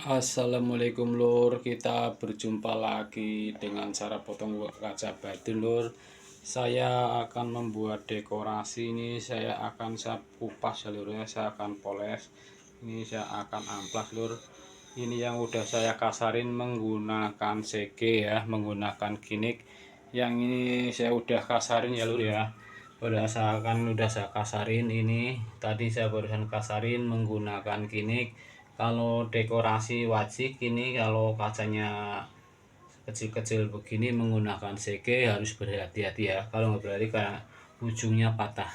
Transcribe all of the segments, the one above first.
Assalamualaikum Lur, kita berjumpa lagi dengan cara potong kaca batin Lur. Saya akan membuat dekorasi ini, saya kupas ya Lur ya, saya akan poles. Ini saya akan amplas Lur. Ini yang udah saya kasarin menggunakan CG ya, menggunakan kinik. Yang ini saya udah kasarin ya Lur ya. Udah saya kasarin ini. Tadi saya barusan kasarin menggunakan kinik. Kalau dekorasi wajik ini, kalau kacanya kecil-kecil begini menggunakan CG harus berhati-hati ya. Kalau nggak berarti kayak ujungnya patah.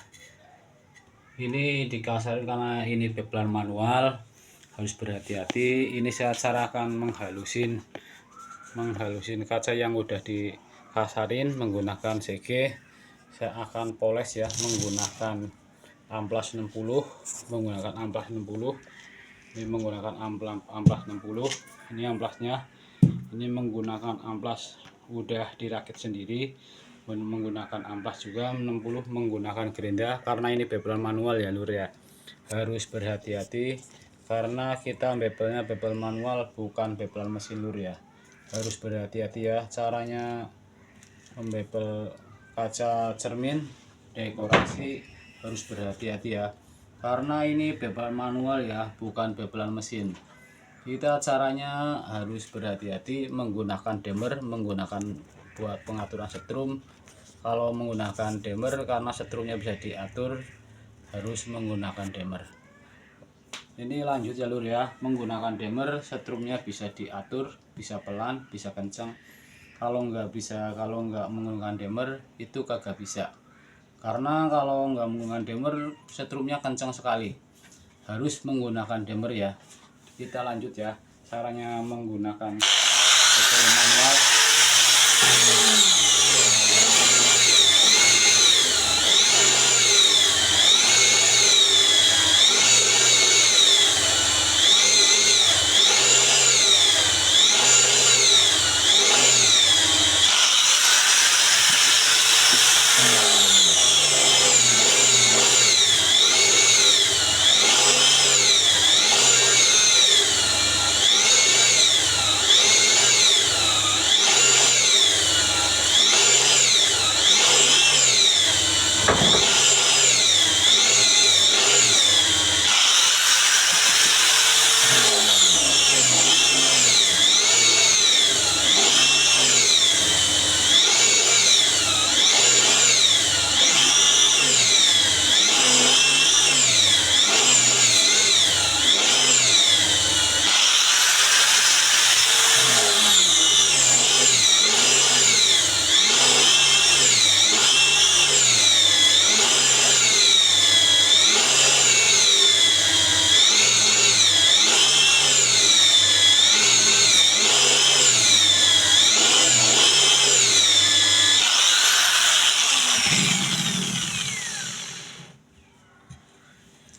Ini dikasarin karena ini bebelan manual, harus berhati-hati. Ini saya carakan menghalusin kaca yang udah dikasarin menggunakan CG. Saya akan poles ya menggunakan amplas 60, ini menggunakan amplas 60. Ini amplasnya, ini menggunakan amplas udah dirakit sendiri, menggunakan amplas juga 60, menggunakan gerinda karena ini bebelan manual ya Lur ya. Harus berhati-hati karena kita bebelnya bebel manual, bukan bebelan mesin Lur ya. Harus berhati-hati ya caranya membebel kaca cermin dekorasi, harus berhati-hati ya karena ini bebelan manual ya, bukan bebelan mesin. Kita caranya harus berhati-hati menggunakan dimmer, menggunakan buat pengaturan setrum. Kalau menggunakan dimmer karena setrumnya bisa diatur, harus menggunakan dimmer. Ini lanjut ya Lur ya, menggunakan dimmer setrumnya bisa diatur, bisa pelan, bisa kencang. Kalau nggak menggunakan dimmer itu kagak bisa, karena kalau nggak menggunakan dimmer setrumnya kencang sekali. Harus menggunakan dimmer ya. Kita lanjut ya caranya menggunakan manual.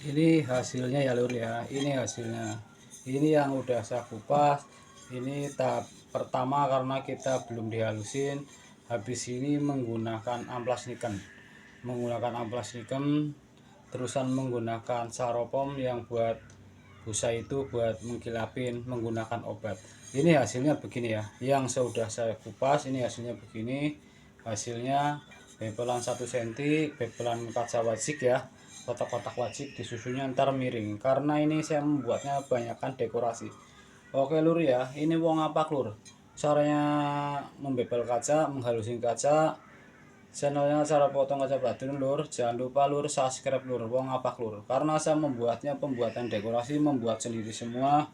Ini hasilnya ya Lur ya, ini hasilnya. Ini yang udah saya kupas. Ini tahap pertama karena kita belum dihalusin. Habis ini menggunakan amplas niken, terusan menggunakan saropom yang buat busa itu buat menggilapin menggunakan obat. Ini hasilnya begini ya, yang sudah saya kupas. Ini hasilnya begini. Hasilnya bebelan 1 cm, bebelan kaca wajik ya, kotak-kotak wajik, disusunnya ntar miring karena ini saya membuatnya banyakkan dekorasi. Oke Lur ya, ini wong apa Lur caranya membebel kaca, menghalusin kaca. Channelnya cara potong kaca batin Lur, jangan lupa Lur subscribe Lur, wong apa Lur, karena saya membuatnya pembuatan dekorasi, membuat sendiri semua,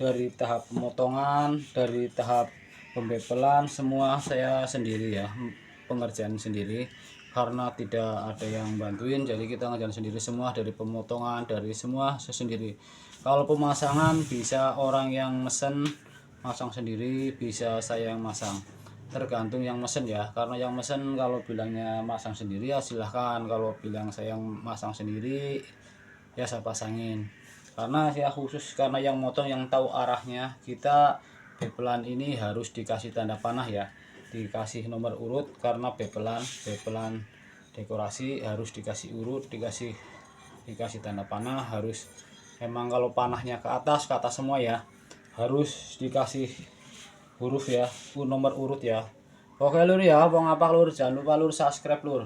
dari tahap pemotongan, dari tahap pembebelan, semua saya sendiri ya, pengerjaan sendiri karena tidak ada yang bantuin, jadi kita ngerjain sendiri semua, dari pemotongan, dari semua saya sendiri. Kalau pemasangan bisa orang yang mesen masang sendiri, bisa saya yang masang, tergantung yang mesen ya. Karena yang mesen kalau bilangnya masang sendiri ya silahkan, kalau bilang saya yang masang sendiri ya saya pasangin. Karena saya khusus, karena yang motong yang tahu arahnya. Kita bebelan ini harus dikasih tanda panah ya, dikasih nomor urut, karena bebelan dekorasi harus dikasih urut, dikasih tanda panah. Harus emang kalau panahnya ke atas semua ya, harus dikasih huruf ya, nomor urut ya. Oke lur ya, mau ngapa lur, jangan lupa lur subscribe lur.